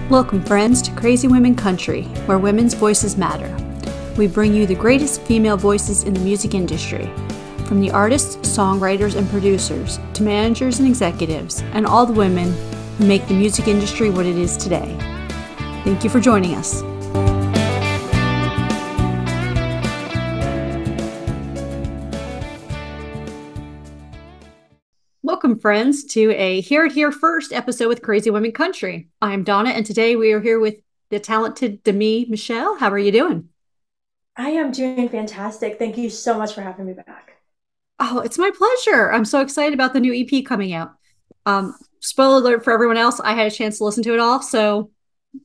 Welcome, friends, to Crazy Women Country, where women's voices matter. We bring you the greatest female voices in the music industry, from the artists, songwriters, and producers, to managers and executives, and all the women who make the music industry what it is today. Thank you for joining us. Welcome, friends, to a Hear It Here First episode with Crazy Women Country. I'm Donna, and today we are here with the talented Demi Michelle. How are you doing? I am doing fantastic. Thank you so much for having me back. Oh, it's my pleasure. I'm so excited about the new EP coming out. Spoiler alert for everyone else, I had a chance to listen to it all, so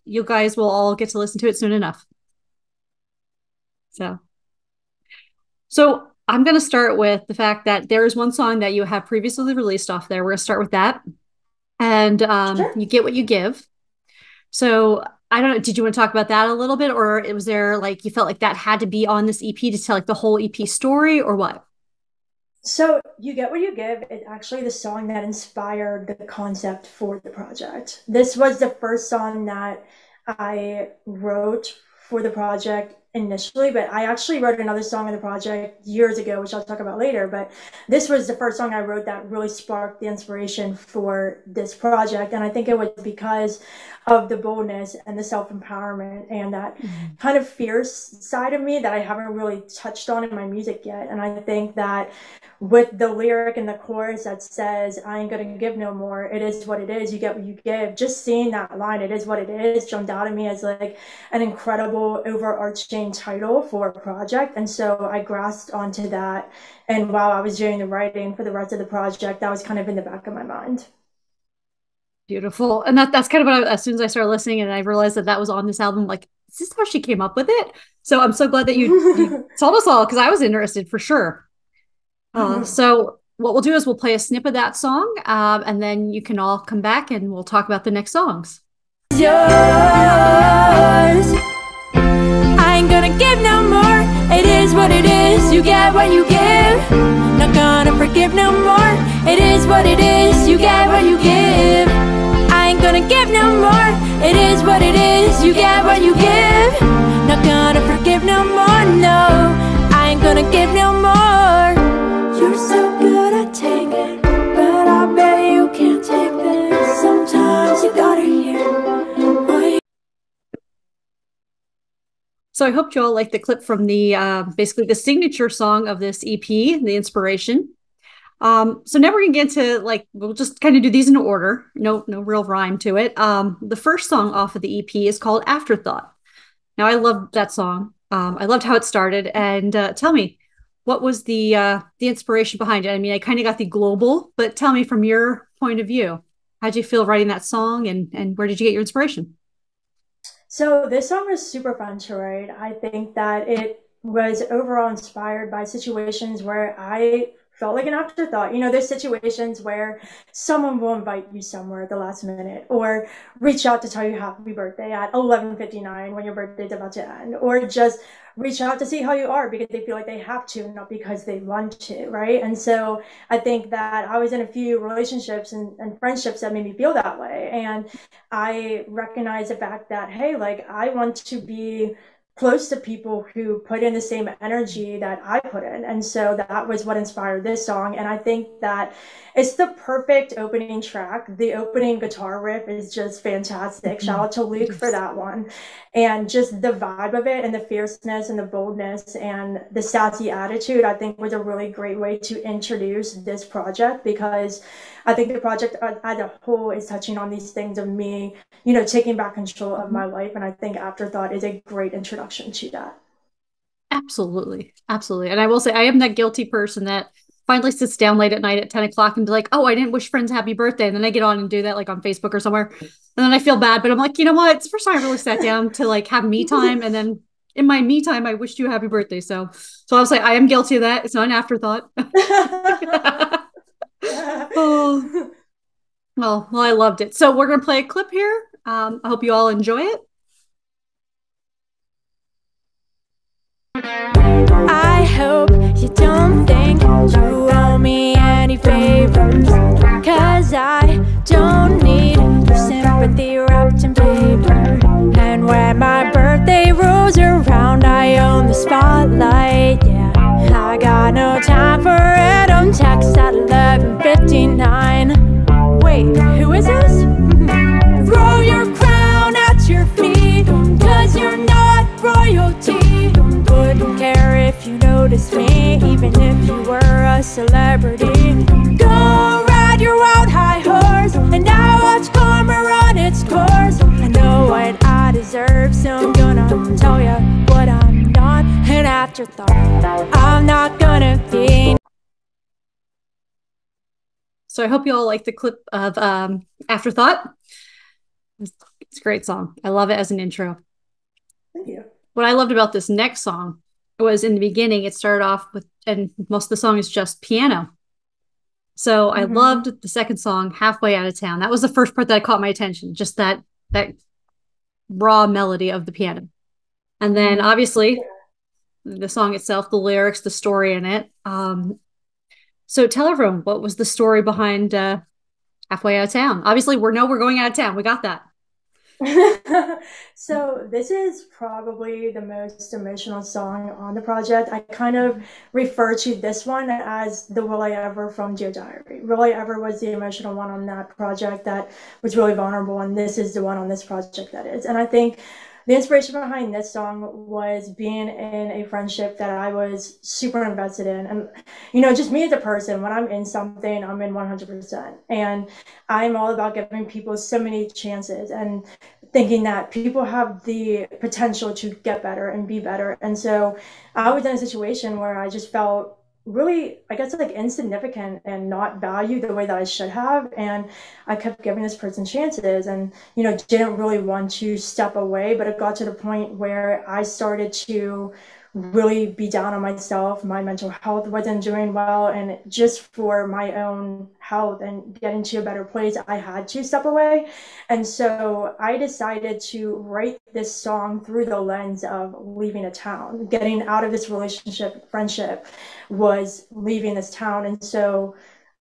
you guys will all get to listen to it soon enough. So I'm going to start with the fact that there is one song that you have previously released off there. We're going to start with that. And Sure. You Get What You Give. So I don't know, did you want to talk about that a little bit? Or was there like, you felt like that had to be on this EP to tell like the whole EP story or what? So, You Get What You Give is actually the song that inspired the concept for the project. This was the first song that I wrote for the project initially, but I actually wrote another song in the project years ago, which I'll talk about later. But this was the first song I wrote that really sparked the inspiration for this project. And I think it was because of the boldness and the self-empowerment and that kind of fierce side of me that I haven't really touched on in my music yet. And I think that with the lyric in the chorus that says, I ain't gonna give no more, it is what it is, you get what you give. Just seeing that line, it is what it is, jumped out at me as like an incredible overarching title for a project. And so I grasped onto that. And while I was doing the writing for the rest of the project, that was kind of in the back of my mind. Beautiful. And that's kind of what as soon as I started listening and I realized that that was on this album, like, is this how she came up with it? So I'm so glad that you told us all because I was interested for sure. So what we'll do is we'll play a snip of that song, and then you can all come back and we'll talk about the next songs. Yours. I ain't gonna give no more. It is what it is. You get what you give. Not gonna forgive no more. It is what it is. You get what you give. I ain't gonna give no more. It is what it is. You get what you give. Not gonna forgive no more. No, I ain't gonna give no more. You're so good at taking, but I bet you can't take this. Sometimes you gotta hear. So I hope you all like the clip from the basically the signature song of this EP, the inspiration. So now we're gonna get into like we'll just kind of do these in order. No real rhyme to it. The first song off of the EP is called Afterthought. Now I love that song. I loved how it started. And tell me, what was the inspiration behind it? I mean, I kind of got the global, but tell me from your point of view, how'd you feel writing that song, and where did you get your inspiration? So this song was super fun to write. I think that it was overall inspired by situations where I felt like an afterthought. You know, there's situations where someone will invite you somewhere at the last minute or reach out to tell you happy birthday at 11:59 when your birthday's about to end, or just reach out to see how you are because they feel like they have to, not because they want to, right? And so I think that I was in a few relationships and friendships that made me feel that way. And I recognize the fact that, hey, like I want to be close to people who put in the same energy that I put in. And so that was what inspired this song. And I think that it's the perfect opening track. The opening guitar riff is just fantastic. Shout out to Luke for that one. And just the vibe of it and the fierceness and the boldness and the sassy attitude, I think was a really great way to introduce this project because I think the project as a whole is touching on these things of me, you know, taking back control of my life. And I think Afterthought is a great introduction to that. Absolutely. Absolutely. And I will say I am that guilty person that finally sits down late at night at 10 o'clock and be like, oh, I didn't wish friends happy birthday. And then I get on and do that like on Facebook or somewhere. And then I feel bad, but I'm like, you know what? It's the first time I really sat down to like have me time. And then in my me time, I wished you a happy birthday. So I was like, I am guilty of that. It's not an afterthought. Oh, well, I loved it. So we're going to play a clip here. I hope you all enjoy it. I hope you don't think you owe me any favors, 'cause I don't need your sympathy wrapped in paper. celebrity. Go ride your wild high horse, and I watch karma run its course. I know what I deserve, so I'm gonna tell you what I'm not, an afterthought. I'm not gonna be. So I hope you all like the clip of Afterthought. It's a great song. I love it as an intro. Thank you. What I loved about this next song was in the beginning, it started off with, and most of the song is just piano. So I loved the second song, Halfway Out of Town. That was the first part that caught my attention, just that raw melody of the piano. And then obviously the song itself, the lyrics, the story in it. So tell everyone, what was the story behind Halfway Out of Town? Obviously, we're going out of town. We got that. So this is probably the most emotional song on the project. I kind of refer to this one as the Will I Ever from Dear Diary. Will I Ever was the emotional one on that project that was really vulnerable, and this is the one on this project that is. And I think the inspiration behind this song was being in a friendship that I was super invested in. And, just me as a person, when I'm in something, I'm in 100%. And I'm all about giving people so many chances and thinking that people have the potential to get better and be better. And so I was in a situation where I just felt really, I guess, like insignificant and not valued the way that I should have. And I kept giving this person chances and, didn't really want to step away. But it got to the point where I started to really be down on myself. My mental health wasn't doing well. And just for my own health and getting to a better place, I had to step away. And so I decided to write this song through the lens of leaving a town. Getting out of this relationship, friendship was leaving this town. And so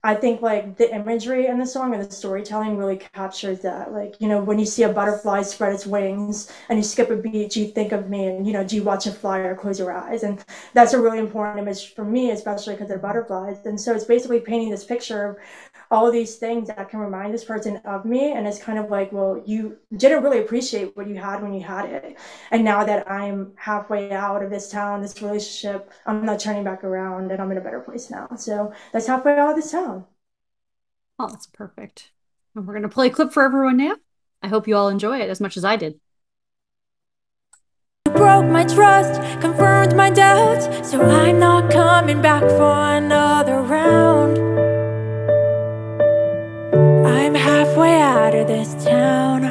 I think like the imagery in the song and the storytelling really captures that. Like, when you see a butterfly spread its wings and you skip a beat, you think of me and, do you watch a fly or close your eyes? And that's a really important image for me, especially because they're butterflies. And so it's basically painting this picture of all of these things that can remind this person of me. And it's kind of like, well, you didn't really appreciate what you had when you had it. And now that I'm halfway out of this town, this relationship, I'm not turning back around and I'm in a better place now. So that's halfway out of this town. Oh, that's perfect. And we're going to play a clip for everyone now. I hope you all enjoy it as much as I did. You broke my trust, confirmed my doubts, so I'm not coming back for another round. I'm halfway out of this town.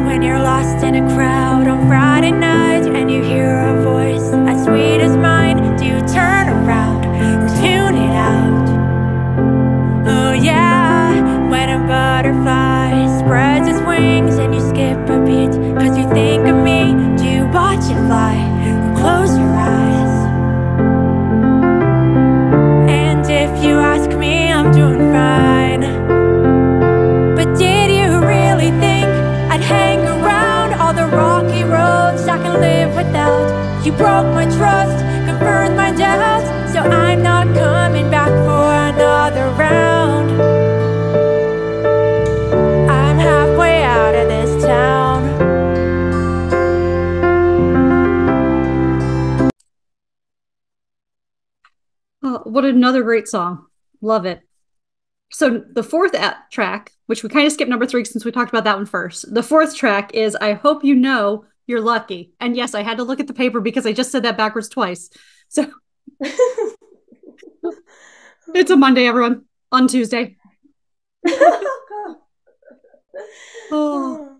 When you're lost in a crowd on Friday night and you hear a voice as sweet as mine, do you turn around or tune it out? Oh yeah, when a butterfly spreads its wings and you skip a beat cause you think of me, do you watch it fly or close your eyes? And if you ask me, I'm doing fine. But did you really think I'd hang around all the rocky roads I can live without? You broke my trust, confirmed my doubts, so I'm not coming back for another round. I'm halfway out of this town. Oh, what another great song. Love it. So the fourth track, which we kind of skipped number 3 since we talked about that one first. The fourth track is I Hope You Know You're Lucky. And yes, I had to look at the paper because I just said that backwards twice. So it's a Monday, everyone. On Tuesday. Oh.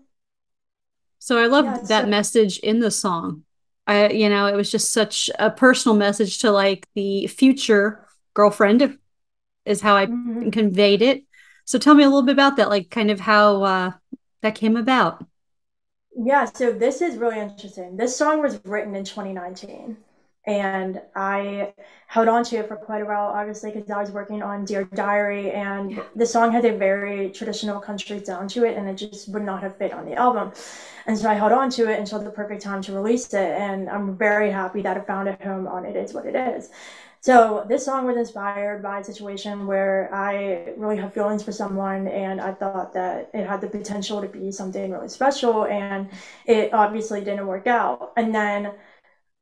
So I loved that message in the song. It was just such a personal message to like the future girlfriend is how I conveyed it. So tell me a little bit about that, like kind of how that came about. Yeah, so this is really interesting. This song was written in 2019, and I held on to it for quite a while, obviously, because I was working on Dear Diary, and the song had a very traditional country sound to it, and it just would not have fit on the album. And so I held on to it until the perfect time to release it, and I'm very happy that it found a home on It Is What It Is. So this song was inspired by a situation where I really have feelings for someone, and I thought that it had the potential to be something really special, and it obviously didn't work out. And then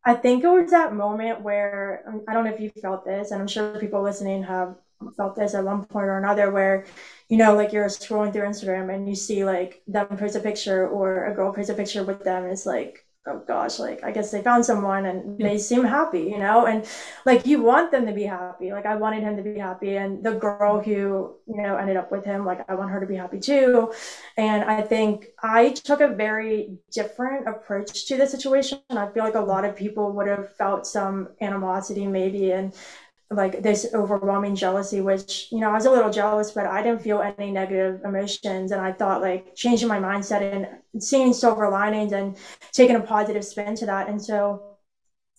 I think it was that moment where I don't know if you felt this, and I'm sure people listening have felt this at one point or another, where like you're scrolling through Instagram and you see like them post a picture or a girl post a picture with them, and it's like, oh gosh, like I guess they found someone and Yeah. they seem happy, and like you want them to be happy. Like I wanted him to be happy, and the girl who ended up with him, like I want her to be happy too. And I think I took a very different approach to the situation. I feel like a lot of people would have felt some animosity maybe, and like this overwhelming jealousy, which, I was a little jealous, but I didn't feel any negative emotions. And I thought like changing my mindset and seeing silver linings and taking a positive spin to that. And so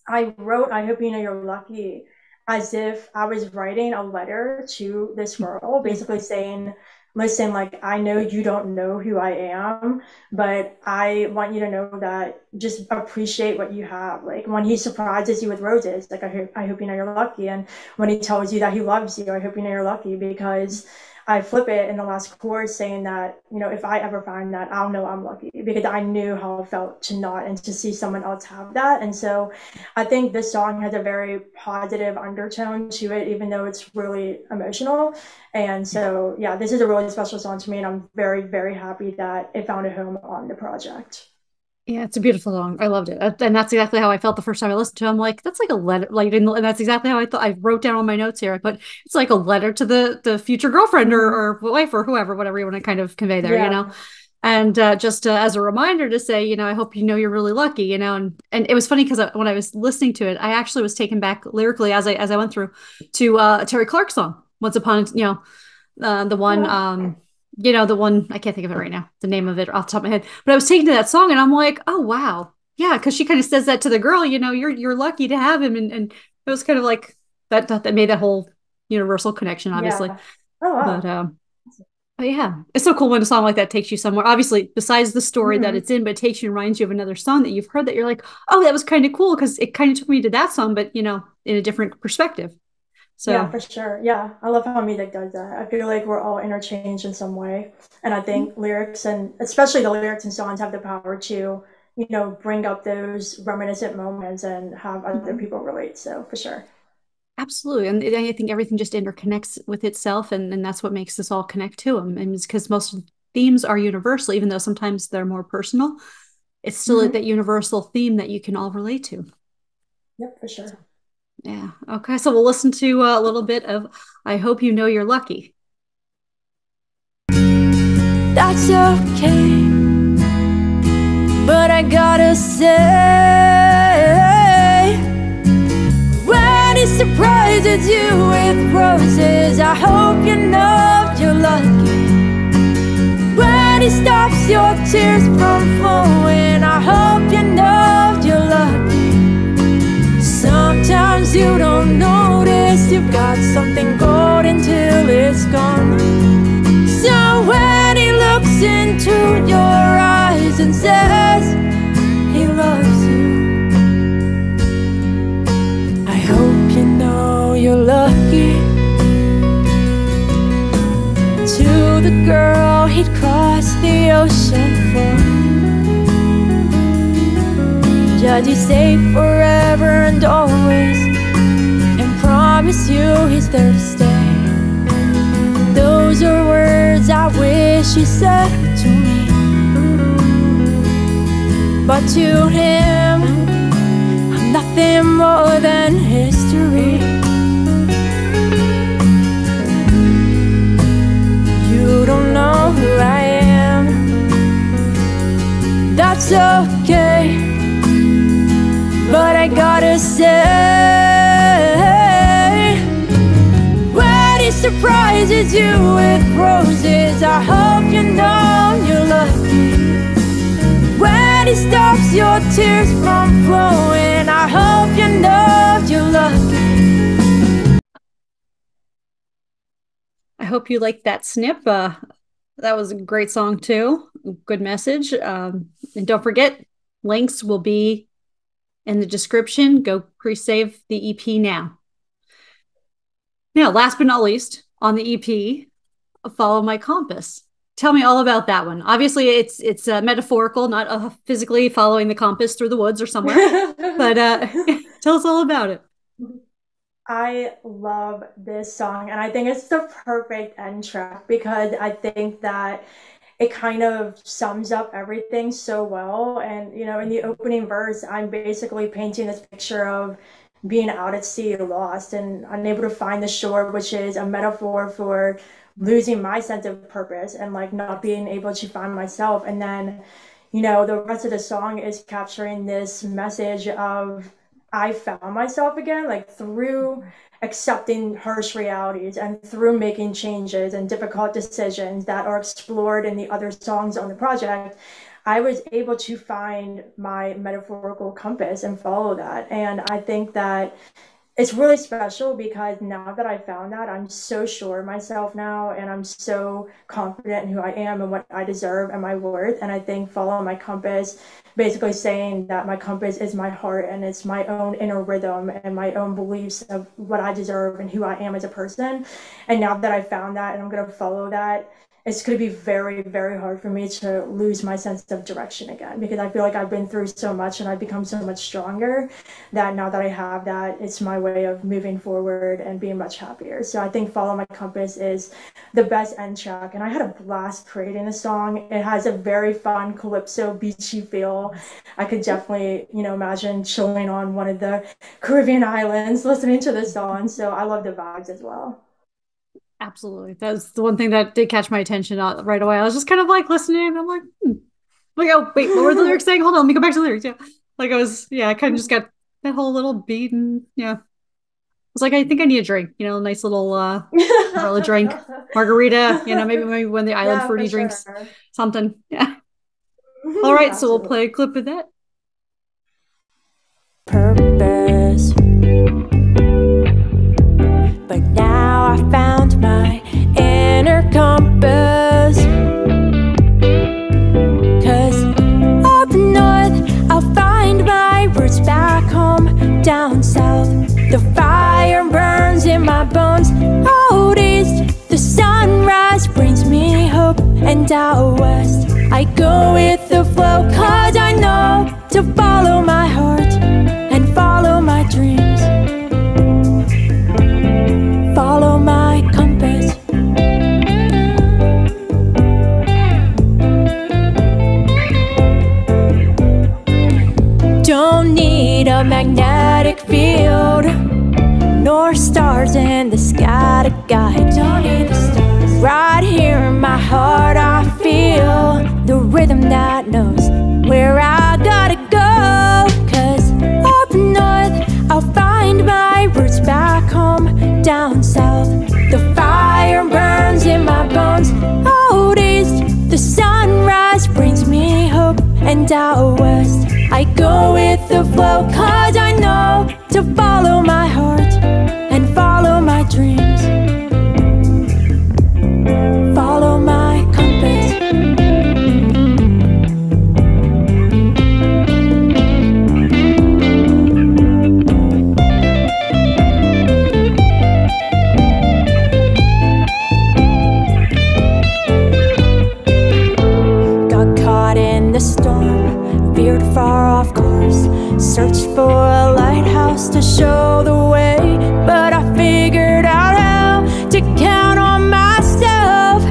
I wrote, I hope you know you're lucky, as if I was writing a letter to this girl, basically saying, listen, like, I know you don't know who I am, but I want you to know that just appreciate what you have. Like, when he surprises you with roses, like, I hope you know you're lucky. And when he tells you that he loves you, I hope you know you're lucky, because I flip it in the last chorus saying that, if I ever find that, I'll know I'm lucky, because I knew how it felt to not and to see someone else have that. And so I think this song has a very positive undertone to it, even though it's really emotional. And so, yeah, this is a really special song to me, and I'm very, very happy that it found a home on the project. Yeah, it's a beautiful song. I loved it. And that's exactly how I felt the first time I listened to it. I'm like, that's like a letter. Like, and that's exactly how I thought. I wrote down on my notes here. I put, it's like a letter to the future girlfriend Mm-hmm. or wife or whoever, whatever you want to kind of convey there. Yeah. And just as a reminder to say, I hope you're really lucky. And it was funny because when I was listening to it, I actually was taken back lyrically as I went through to Terry Clark's song, Once Upon a, the Oh, one wow. the one I can't think of it right now, the name of it off the top of my head. But I was taken to that song and I'm like, oh wow. Yeah, because she kind of says that to the girl, you're lucky to have him. And it was kind of like that made that whole universal connection, obviously. Yeah. Oh, But wow. but yeah, it's so cool when a song like that takes you somewhere. Obviously, besides the story that Mm-hmm. it's in, but it takes you and reminds you of another song that you've heard that you're like, oh, that was kind of cool because it kind of took me to that song, but in a different perspective. Yeah, So for sure. Yeah, I love how music does that. I feel like we're all interchanged in some way. And I think lyrics, and especially the lyrics and songs, have the power to, bring up those reminiscent moments and have other mhm. people relate. So, for sure. Absolutely. And I think everything just interconnects with itself. And that's what makes us all connect to them. And it's because most themes are universal, even though sometimes they're more personal. It's still Hmm. that universal theme that you can all relate to. Yep, for So, sure. yeah. Okay. So we'll listen to a little bit of I Hope You Know You're Lucky. That's okay, but I gotta say, when he surprises you with roses, I hope you know you're lucky. When he stops your tears from flowing, I hope you know you're lucky. Sometimes you don't notice you've got something gold until it's gone. So when he looks into your eyes and says he loves you, I hope you know you're lucky. To the girl he'd cross the ocean for, judge you safe forever and always, and promise you he's there to stay. Those are words I wish he said to me, but to him I'm nothing more than history. You don't know who I am. That's okay, but I gotta say, when he surprises you with roses, I hope you know you're lucky. When he stops your tears from flowing, I hope you know you're lucky. I hope you liked that snip. That was a great song too. Good message. And don't forget, links will be in the description. Go pre-save the EP now. Now, last but not least, on the EP, Follow My Compass. Tell me all about that one. Obviously, it's metaphorical, not physically following the compass through the woods or somewhere. But tell us all about it. I love this song, and I think it's the perfect end track because I think that it kind of sums up everything so well. And, in the opening verse, I'm basically painting this picture of being out at sea, lost, and unable to find the shore, which is a metaphor for losing my sense of purpose and like not being able to find myself. And then, the rest of the song is capturing this message of I found myself again, like through accepting harsh realities and through making changes and difficult decisions that are explored in the other songs on the project. I was able to find my metaphorical compass and follow that. And I think that it's really special because now that I found that, I'm so sure of myself now, and I'm so confident in who I am and what I deserve and my worth. And I think follow my compass, basically saying that my compass is my heart and it's my own inner rhythm and my own beliefs of what I deserve and who I am as a person. And now that I found that and I'm going to follow that, it's going to be very, very hard for me to lose my sense of direction again, because I feel like I've been through so much and I've become so much stronger that now that I have that, it's my way of moving forward and being much happier. So I think Follow My Compass is the best end track. And I had a blast creating the song. It has a very fun calypso beachy feel. I could definitely, imagine chilling on one of the Caribbean islands listening to this song. So I love the vibes as well. Absolutely. That's the one thing that did catch my attention right away. I was just kind of like listening and I'm like, Like, oh, wait, what were the lyrics saying? Hold on, let me go back to the lyrics. Yeah. Like I kind of just got that whole little beat and yeah. I was like, I think I need a drink, a nice little umbrella drink, margarita, maybe when the island Yeah, for fruity drinks, sure. something. Yeah. All right, so we'll play Absolutely. a clip of that. Purpose. But now I found my inner compass. 'Cause up north I'll find my roots back home. Down south the fire burns in my bones. Out east the sunrise brings me hope. And out west I go with the flow, 'cause I know to follow my heart and follow my dreams. Follow my compass. Don't need a magnetic field, nor stars in the sky to guide. Don't need the stars. Right here in my heart I feel the rhythm that knows where I gotta go. 'Cause up north I'll find my roots back home. Down south the fire burns in my bones. Out east the sunrise brings me hope. And out west I go with the flow, 'cause I know to follow my heart and follow my dreams. Follow my compass. Got caught in the storm, veered far off course, searched for a lighthouse to show the way. But I figured out how to count on myself.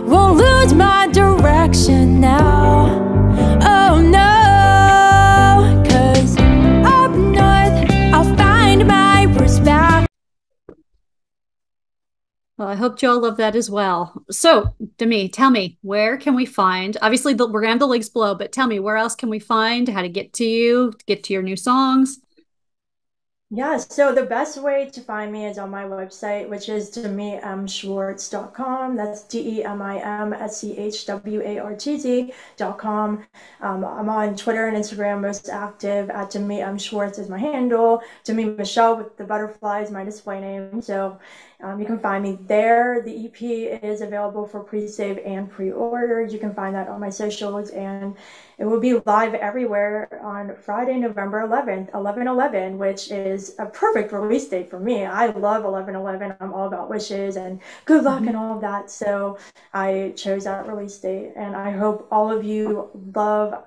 Won't lose my direction now. Oh no, 'cause up north I'll find my roots back. Well, I hope y'all love that as well. So, Demi, tell me, where can we find? Obviously, we're gonna have the links below, but tell me, where else can we find how to get to you, to get to your new songs? Yeah, so the best way to find me is on my website, which is demimschwartz.com. That's DEMIMSCHWARTZ.com. I'm on Twitter and Instagram, most active at Demi Schwartz is my handle. Demi Michelle with the butterfly is my display name. So you can find me there. The EP is available for pre-save and pre-order. You can find that on my socials, and It will be live everywhere on Friday, November 11th, 11/11, which is a perfect release date for me. I love 11/11. I'm all about wishes and good luck and all of that. So I chose that release date, and I hope all of you love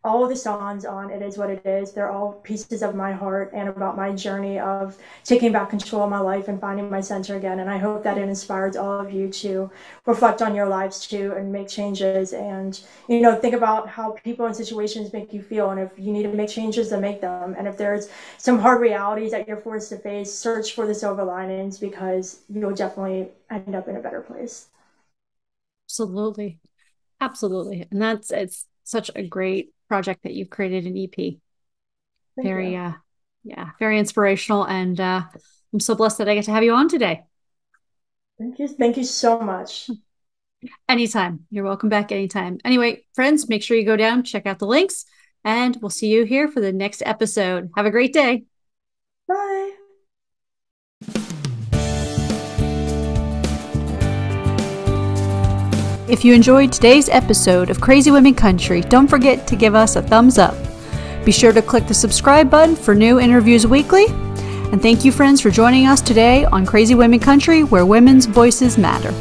all of the songs on It Is What It Is. They're all pieces of my heart and about my journey of taking back control of my life and finding my center again. And I hope that it inspires all of you to reflect on your lives too and make changes and, think about how people and situations make you feel. And if you need to make changes, then make them. And if there's some hard realities that you're forced to face, search for the silver linings, because you'll definitely end up in a better place. Absolutely. Absolutely. And it's such a great project that you've created an EP. Very, very inspirational. And I'm so blessed that I get to have you on today. Thank you. Thank you so much. Anytime. You're welcome back anytime. Anyway, friends, make sure you go down, check out the links, and we'll see you here for the next episode. Have a great day. Bye. If you enjoyed today's episode of Crazy Women Country, don't forget to give us a thumbs up. Be sure to click the subscribe button for new interviews weekly. And thank you, friends, for joining us today on Crazy Women Country, where women's voices matter.